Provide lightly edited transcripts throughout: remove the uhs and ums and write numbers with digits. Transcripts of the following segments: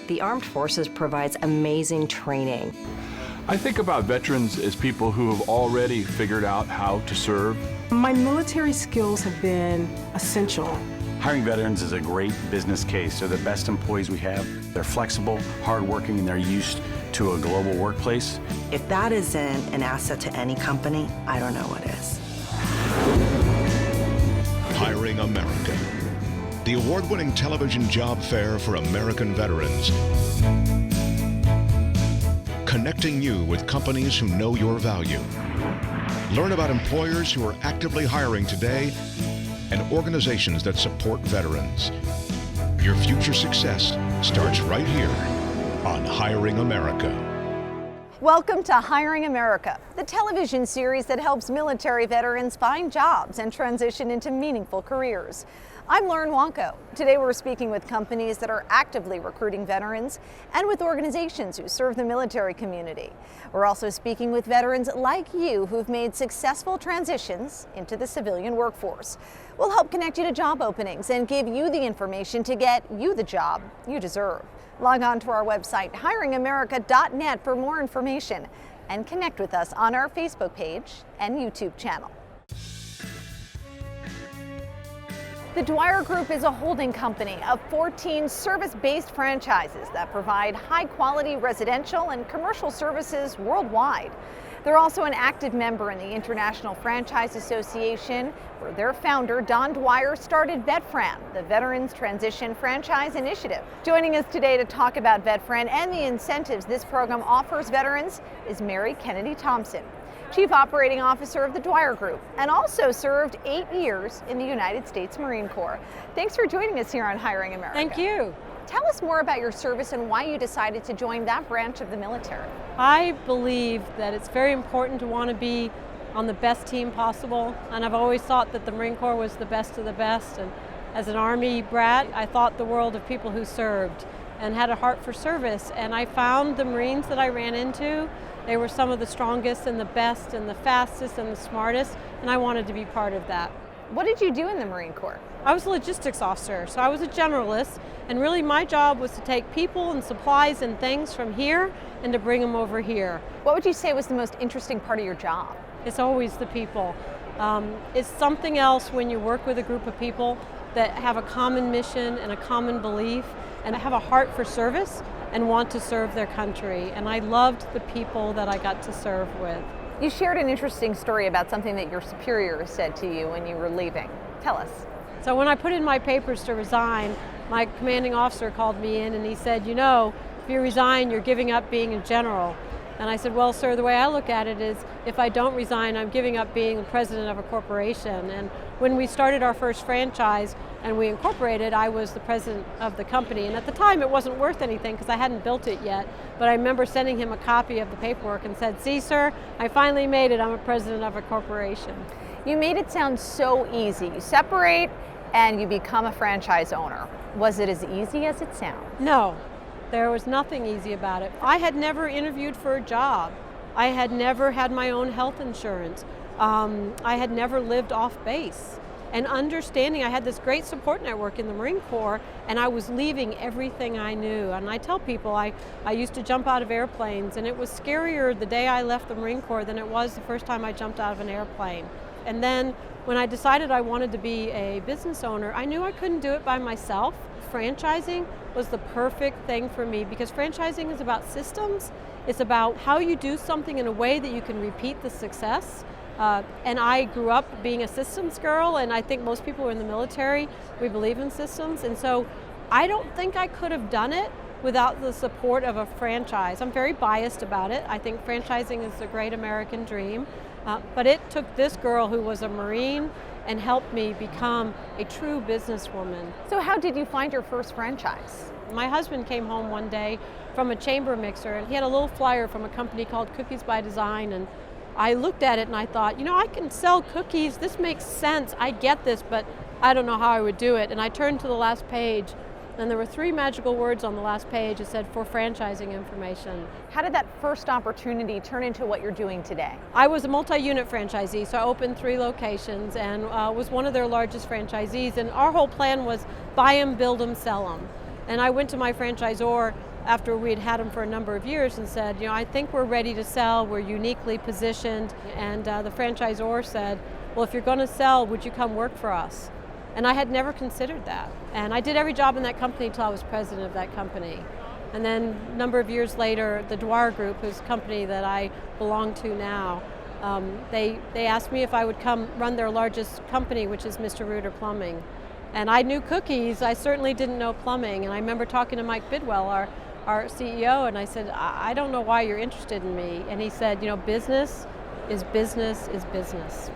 the Armed Forces provides amazing training. I think about veterans as people who have already figured out how to serve. My military skills have been essential. Hiring veterans is a great business case. They're the best employees we have. They're flexible, hardworking, and they're used to a global workplace. If that isn't an asset to any company, I don't know what is. Hiring America, the award-winning television job fair for American veterans. Connecting you with companies who know your value. Learn about employers who are actively hiring today and organizations that support veterans. Your future success starts right here on Hiring America. Welcome to Hiring America, the television series that helps military veterans find jobs and transition into meaningful careers. I'm Lauren Wanko. Today we're speaking with companies that are actively recruiting veterans and with organizations who serve the military community. We're also speaking with veterans like you who've made successful transitions into the civilian workforce. We'll help connect you to job openings and give you the information to get you the job you deserve. Log on to our website, hiringamerica.net, for more information and connect with us on our Facebook page and YouTube channel. The Dwyer Group is a holding company of 14 service-based franchises that provide high-quality residential and commercial services worldwide. They're also an active member in the International Franchise Association, where their founder, Don Dwyer, started VetFran, the Veterans Transition Franchise Initiative. Joining us today to talk about VetFran and the incentives this program offers veterans is Mary Kennedy Thompson, Chief Operating Officer of the Dwyer Group, and also served 8 years in the United States Marine Corps. Thanks for joining us here on Hiring America. Thank you. Tell us more about your service and why you decided to join that branch of the military. I believe that it's very important to want to be on the best team possible, and I've always thought that the Marine Corps was the best of the best. And as an Army brat, I thought the world of people who served and had a heart for service, and I found the Marines that I ran into, they were some of the strongest and the best and the fastest and the smartest, and I wanted to be part of that. What did you do in the Marine Corps? I was a logistics officer, so I was a generalist, and really my job was to take people and supplies and things from here and to bring them over here. What would you say was the most interesting part of your job? It's always the people. It's something else when you work with a group of people that have a common mission and a common belief and have a heart for service and want to serve their country. And I loved the people that I got to serve with. You shared an interesting story about something that your superior said to you when you were leaving. Tell us. So when I put in my papers to resign, my commanding officer called me in and he said, you know, if you resign, you're giving up being a general. And I said, well, sir, the way I look at it is if I don't resign, I'm giving up being the president of a corporation. And when we started our first franchise and we incorporated, I was the president of the company. And at the time, it wasn't worth anything because I hadn't built it yet. But I remember sending him a copy of the paperwork and said, see, sir, I finally made it. I'm a president of a corporation. You made it sound so easy. You separate and you become a franchise owner. Was it as easy as it sounds? No. There was nothing easy about it. I had never interviewed for a job. I had never had my own health insurance. I had never lived off base. And understanding I had this great support network in the Marine Corps, and I was leaving everything I knew. And I tell people I used to jump out of airplanes, and it was scarier the day I left the Marine Corps than it was the first time I jumped out of an airplane. And then when I decided I wanted to be a business owner, I knew I couldn't do it by myself. Franchising was the perfect thing for me because franchising is about systems. It's about how you do something in a way that you can repeat the success. And I grew up being a systems girl, and I think most people who are in the military, we believe in systems. And so I don't think I could have done it without the support of a franchise. I'm very biased about it. I think franchising is the great American dream. But it took this girl who was a Marine and helped me become a true businesswoman. So how did you find your first franchise? My husband came home one day from a chamber mixer, and he had a little flyer from a company called Cookies by Design, and I looked at it and I thought, you know, I can sell cookies, this makes sense, I get this, but I don't know how I would do it. And I turned to the last page, and there were 3 magical words on the last page. It said, for franchising information. How did that first opportunity turn into what you're doing today? I was a multi-unit franchisee, so I opened 3 locations and was one of their largest franchisees. And our whole plan was buy them, build them, sell them. And I went to my franchisor after we'd had them for a number of years and said, I think we're ready to sell, we're uniquely positioned. And the franchisor said, well, if you're going to sell, would you come work for us? And I had never considered that. And I did every job in that company until I was president of that company. And then a number of years later, the Dwyer Group, whose company that I belong to now, they asked me if I would come run their largest company, which is Mr. Reuter Plumbing. And I knew cookies, I certainly didn't know plumbing. And I remember talking to Mike Bidwell, our CEO, and I said, I don't know why you're interested in me. And he said, business is business is business.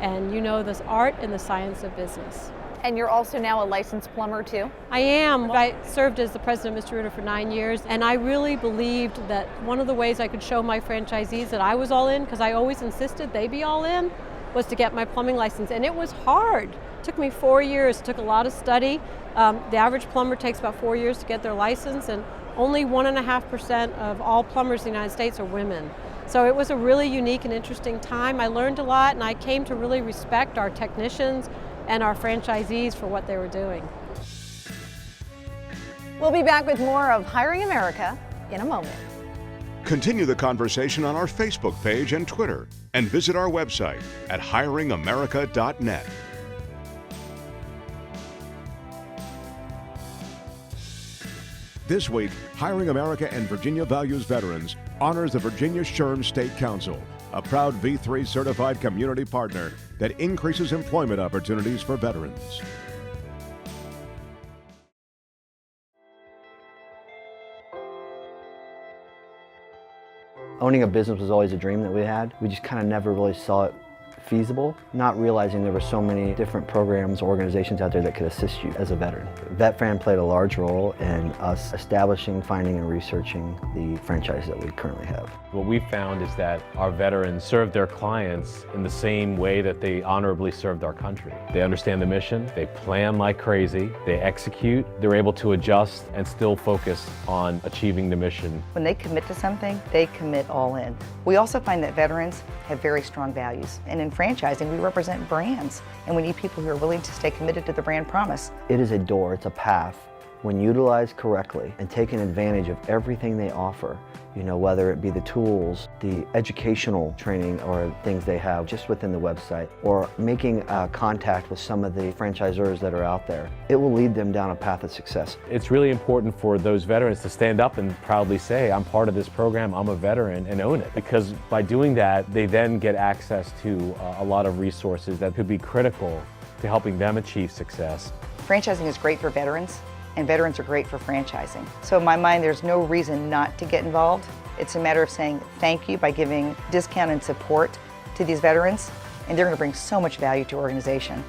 And you know this art and the science of business. And you're also now a licensed plumber too? I am. I served as the president of Mr. Reuter for 9 years, and I really believed that one of the ways I could show my franchisees that I was all in, because I always insisted they be all in, was to get my plumbing license. And it was hard. It took me 4 years. It took a lot of study. The average plumber takes about 4 years to get their license, and only 1.5% of all plumbers in the United States are women. So it was a really unique and interesting time. I learned a lot, and I came to really respect our technicians and our franchisees for what they were doing. We'll be back with more of Hiring America in a moment. Continue the conversation on our Facebook page and Twitter, and visit our website at hiringamerica.net. This week, Hiring America and Virginia Values Veterans honors the Virginia SHRM State Council, a proud V3 certified community partner that increases employment opportunities for veterans. Owning a business was always a dream that we had. We just kind of never really saw it feasible, not realizing there were so many different programs, organizations out there that could assist you as a veteran. VetFran played a large role in us establishing, finding, and researching the franchise that we currently have. What we found is that our veterans serve their clients in the same way that they honorably served our country. They understand the mission, they plan like crazy, they execute, they're able to adjust and still focus on achieving the mission. When they commit to something, they commit all in. We also find that veterans have very strong values, and in franchising, we represent brands, and we need people who are willing to stay committed to the brand promise. It is a door, it's a path. When utilized correctly and taking advantage of everything they offer, whether it be the tools, the educational training or things they have just within the website, or making contact with some of the franchisors that are out there, it will lead them down a path of success. It's really important for those veterans to stand up and proudly say, I'm part of this program, I'm a veteran, and own it. Because by doing that, they then get access to a lot of resources that could be critical to helping them achieve success. Franchising is great for veterans, and veterans are great for franchising. So in my mind, there's no reason not to get involved. It's a matter of saying thank you by giving discount and support to these veterans, and they're going to bring so much value to your organization.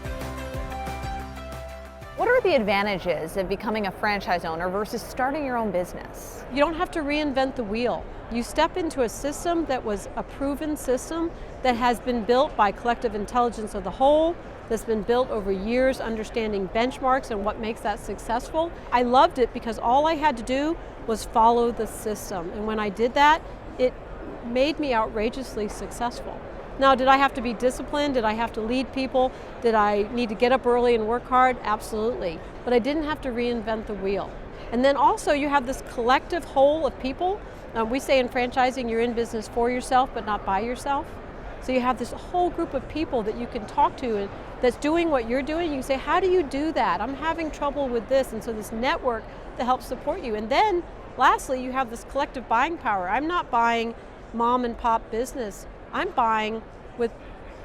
What are the advantages of becoming a franchise owner versus starting your own business? You don't have to reinvent the wheel. You step into a system that was a proven system that has been built by collective intelligence of the whole, that's been built over years understanding benchmarks and what makes that successful. I loved it because all I had to do was follow the system. And when I did that, it made me outrageously successful. Now, did I have to be disciplined? Did I have to lead people? Did I need to get up early and work hard? Absolutely. But I didn't have to reinvent the wheel. And then also you have this collective whole of people. We say in franchising, you're in business for yourself, but not by yourself. So you have this whole group of people that you can talk to and that's doing what you're doing. You can say, how do you do that? I'm having trouble with this. And so this network that helps support you. And then lastly, you have this collective buying power. I'm not buying mom and pop business. I'm buying with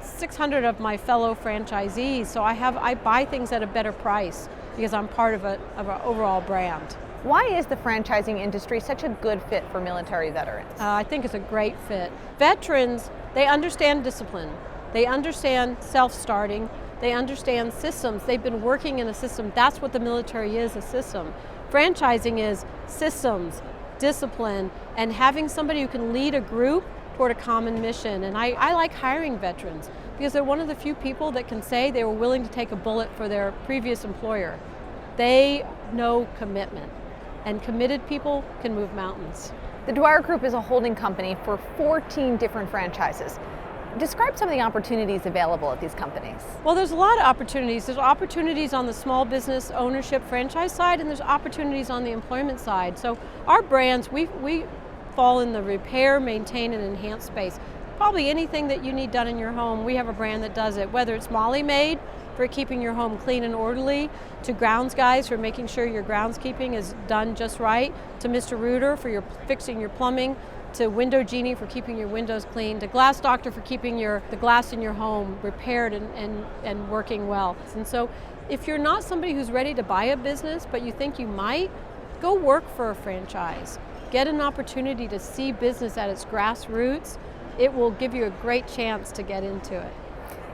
600 of my fellow franchisees. So I buy things at a better price because I'm part of an overall brand. Why is the franchising industry such a good fit for military veterans? I think it's a great fit. Veterans, they understand discipline. They understand self-starting. They understand systems. They've been working in a system. That's what the military is, a system. Franchising is systems, discipline, and having somebody who can lead a group toward a common mission. And I like hiring veterans because they're one of the few people that can say they were willing to take a bullet for their previous employer. They know commitment, and committed people can move mountains. The Dwyer Group is a holding company for 14 different franchises. Describe some of the opportunities available at these companies. Well, there's a lot of opportunities. There's opportunities on the small business ownership franchise side, and there's opportunities on the employment side. So our brands, we fall in the repair, maintain, and enhance space. Probably anything that you need done in your home, we have a brand that does it, whether it's Molly Maid for keeping your home clean and orderly, to Grounds Guys for making sure your groundskeeping is done just right, to Mr. Rooter for fixing your plumbing, to Window Genie for keeping your windows clean, to Glass Doctor for keeping the glass in your home repaired and working well. And so if you're not somebody who's ready to buy a business, but you think you might, go work for a franchise. Get an opportunity to see business at its grassroots. It will give you a great chance to get into it.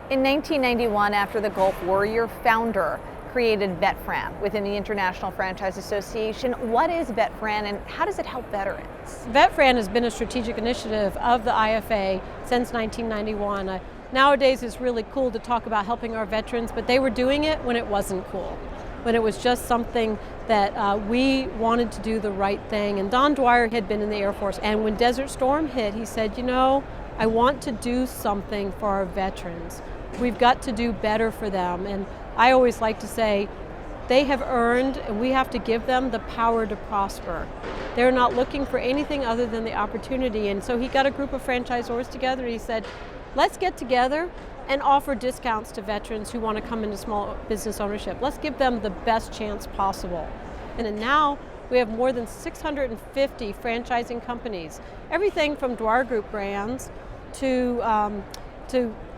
In 1991, after the Gulf War, your founder created VetFran within the International Franchise Association. What is VetFran and how does it help veterans? VetFran has been a strategic initiative of the IFA since 1991. Nowadays it's really cool to talk about helping our veterans, but they were doing it when it wasn't cool, when it was just something that we wanted to do the right thing. And Don Dwyer had been in the Air Force, and when Desert Storm hit, he said, you know, I want to do something for our veterans. We've got to do better for them. And I always like to say, they have earned, and we have to give them the power to prosper. They're not looking for anything other than the opportunity. And so he got a group of franchisors together, and he said, let's get together and offer discounts to veterans who want to come into small business ownership. Let's give them the best chance possible. And then now we have more than 650 franchising companies, everything from Dwyer Group brands to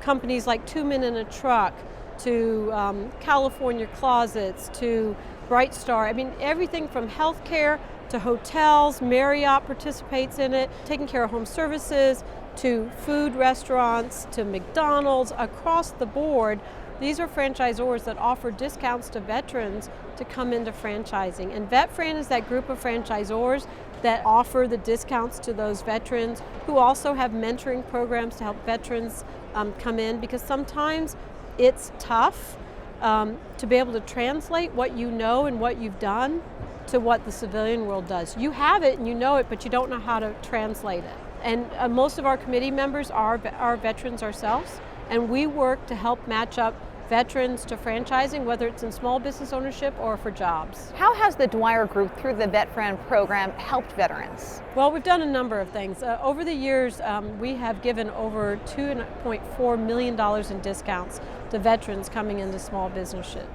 companies like Two Men in a Truck, to California Closets, to Bright Star. I mean, everything from healthcare to hotels. Marriott participates in it, taking care of home services, to food restaurants, to McDonald's, across the board. These are franchisors that offer discounts to veterans to come into franchising. And VetFran is that group of franchisors that offer the discounts to those veterans, who also have mentoring programs to help veterans come in, because sometimes it's tough to be able to translate what you know and what you've done to what the civilian world does. You have it and you know it, but you don't know how to translate it. And most of our committee members are veterans ourselves, and we work to help match up veterans to franchising, whether it's in small business ownership or for jobs. How has the Dwyer Group, through the VetFran program, helped veterans? Well, we've done a number of things. Over the years, we have given over $2.4 million in discounts to veterans coming into small businesses.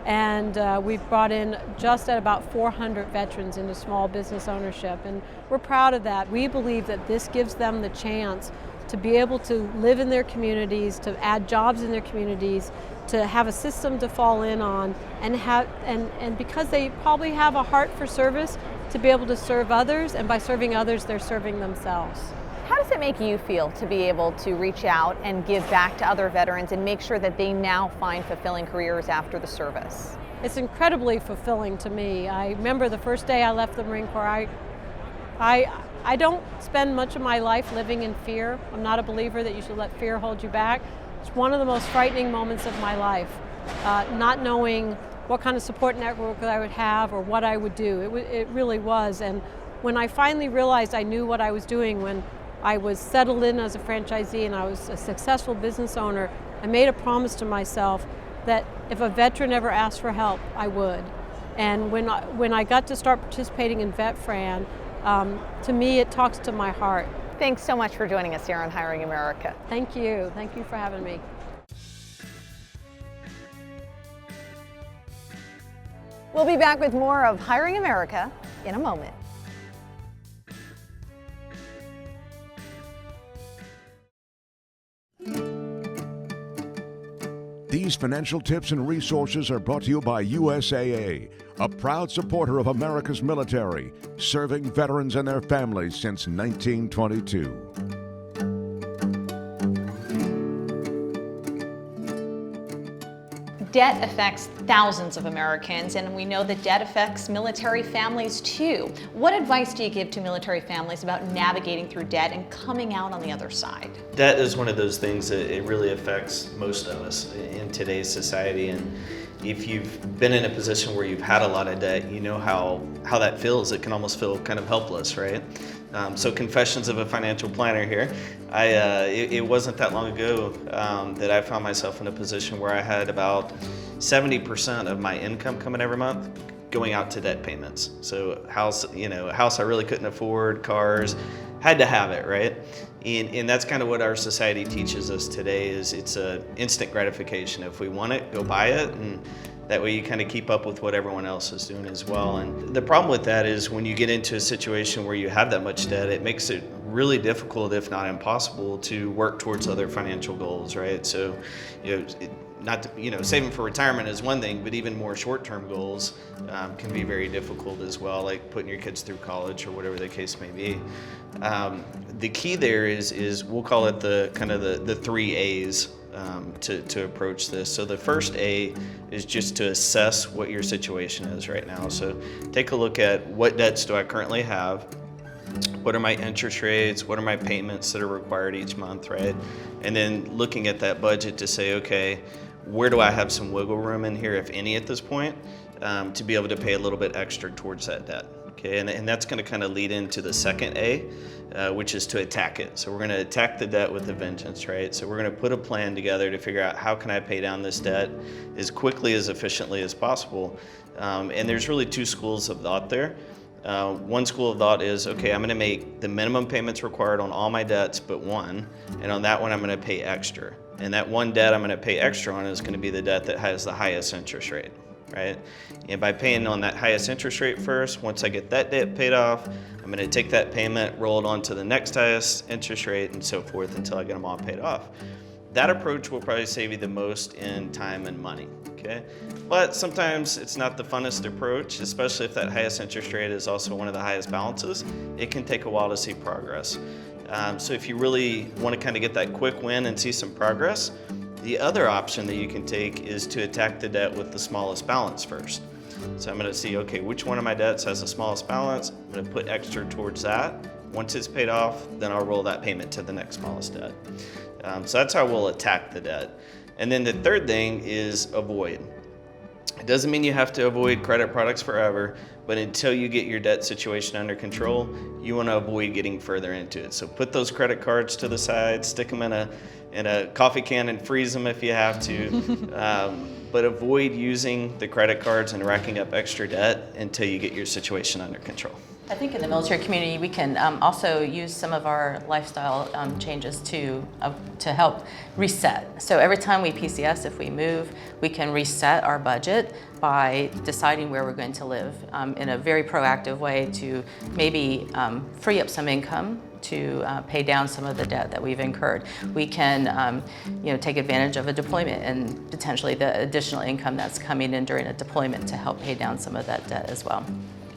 And we've brought in just at about 400 veterans into small business ownership, and we're proud of that. We believe that this gives them the chance to be able to live in their communities, to add jobs in their communities, to have a system to fall in on, and because they probably have a heart for service, to be able to serve others, and by serving others, they're serving themselves. How does it make you feel to be able to reach out and give back to other veterans and make sure that they now find fulfilling careers after the service? It's incredibly fulfilling to me. I remember the first day I left the Marine Corps, I don't spend much of my life living in fear. I'm not a believer that you should let fear hold you back. It's one of the most frightening moments of my life, not knowing what kind of support network I would have or what I would do. It really was. And when I finally realized I knew what I was doing, when I was settled in as a franchisee and I was a successful business owner, I made a promise to myself that if a veteran ever asked for help, I would. And when I got to start participating in VetFran, to me, it talks to my heart. Thanks so much for joining us here on Hiring America. Thank you. Thank you for having me. We'll be back with more of Hiring America in a moment. These financial tips and resources are brought to you by USAA, a proud supporter of America's military, serving veterans and their families since 1922. Debt affects thousands of Americans, and we know that debt affects military families too. What advice do you give to military families about navigating through debt and coming out on the other side? Debt is one of those things that it really affects most of us in today's society, and if you've been in a position where you've had a lot of debt, you know how that feels. It can almost feel kind of helpless, right? So confessions of a financial planner here. It wasn't that long ago that I found myself in a position where I had about 70% of my income coming every month going out to debt payments. So a house I really couldn't afford, cars, had to have it, right? And that's kind of what our society teaches us today is it's a instant gratification. If we want it, go buy it, and that way you kind of keep up with what everyone else is doing as well. And the problem with that is when you get into a situation where you have that much debt, it makes it really difficult, if not impossible, to work towards other financial goals, right? So, saving for retirement is one thing, but even more short-term goals can be very difficult as well, like putting your kids through college or whatever the case may be. The key there is we'll call it the 3 A's to approach this. So the first A is just to assess what your situation is right now. So take a look at what debts do I currently have, what are my interest rates, what are my payments that are required each month, right? And then looking at that budget to say, okay, where do I have some wiggle room in here, if any, at this point, to be able to pay a little bit extra towards that debt. Okay, and that's going to kind of lead into the second A, which is to attack it. So we're going to attack the debt with a vengeance, right? So we're going to put a plan together to figure out how can I pay down this debt as quickly, as efficiently as possible. And there's really 2 schools of thought there. One school of thought is, okay, I'm going to make the minimum payments required on all my debts but one, and on that one I'm going to pay extra. And that one debt I'm going to pay extra on is going to be the debt that has the highest interest rate, right? And by paying on that highest interest rate first, once I get that debt paid off, I'm going to take that payment, roll it on to the next highest interest rate, and so forth until I get them all paid off. That approach will probably save you the most in time and money, okay? But sometimes it's not the funnest approach, especially if that highest interest rate is also one of the highest balances. It can take a while to see progress. So if you really want to kind of get that quick win and see some progress, the other option that you can take is to attack the debt with the smallest balance first. So I'm going to see, okay, which one of my debts has the smallest balance? I'm going to put extra towards that. Once it's paid off, then I'll roll that payment to the next smallest debt. So that's how we'll attack the debt. And then the third thing is avoid. It doesn't mean you have to avoid credit products forever, but until you get your debt situation under control, you want to avoid getting further into it. So put those credit cards to the side, stick them in a coffee can and freeze them if you have to, but avoid using the credit cards and racking up extra debt until you get your situation under control. I think in the military community we can also use some of our lifestyle changes to help reset. So every time we PCS, if we move, we can reset our budget by deciding where we're going to live in a very proactive way to maybe free up some income to pay down some of the debt that we've incurred. We can take advantage of a deployment and potentially the additional income that's coming in during a deployment to help pay down some of that debt as well.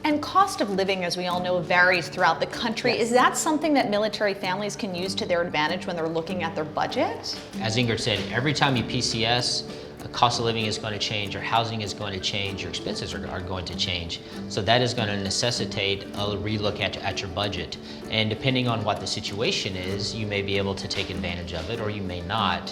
And cost of living, as we all know, varies throughout the country. Yes. Is that something that military families can use to their advantage when they're looking at their budget? As Ingrid said, every time you PCS, the cost of living is going to change, your housing is going to change, your expenses are going to change. So that is going to necessitate a relook at your budget. And depending on what the situation is, you may be able to take advantage of it or you may not,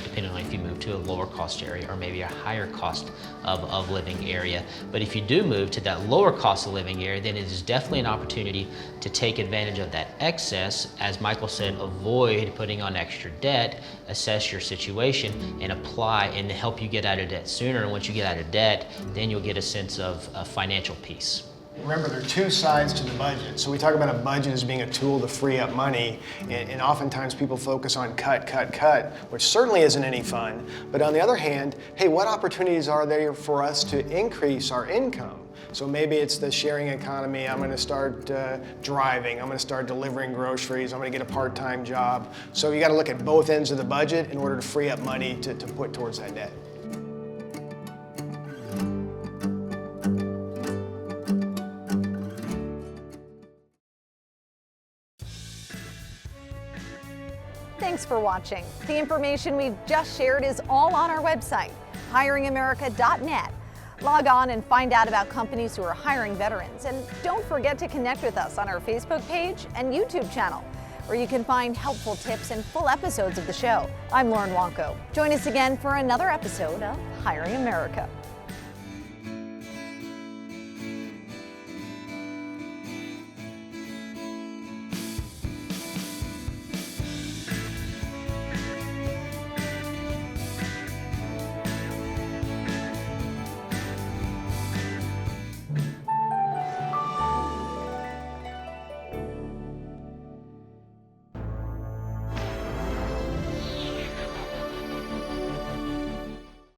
depending on if you move to a lower cost area or maybe a higher cost of living area. But if you do move to that lower cost of living area, then it is definitely an opportunity to take advantage of that excess. As Michael said, avoid putting on extra debt, assess your situation, and apply and help you get out of debt sooner. And once you get out of debt, then you'll get a sense of financial peace. Remember, there are 2 sides to the budget. So we talk about a budget as being a tool to free up money, and oftentimes people focus on cut, which certainly isn't any fun. But on the other hand, hey, what opportunities are there for us to increase our income? So maybe it's the sharing economy. I'm going to start driving. I'm going to start delivering groceries. I'm going to get a part-time job. So you got to look at both ends of the budget in order to free up money to put towards that debt. Thanks for watching. The information we've just shared is all on our website, hiringamerica.net. Log on and find out about companies who are hiring veterans. And don't forget to connect with us on our Facebook page and YouTube channel, where you can find helpful tips and full episodes of the show. I'm Lauren Wanko. Join us again for another episode of Hiring America.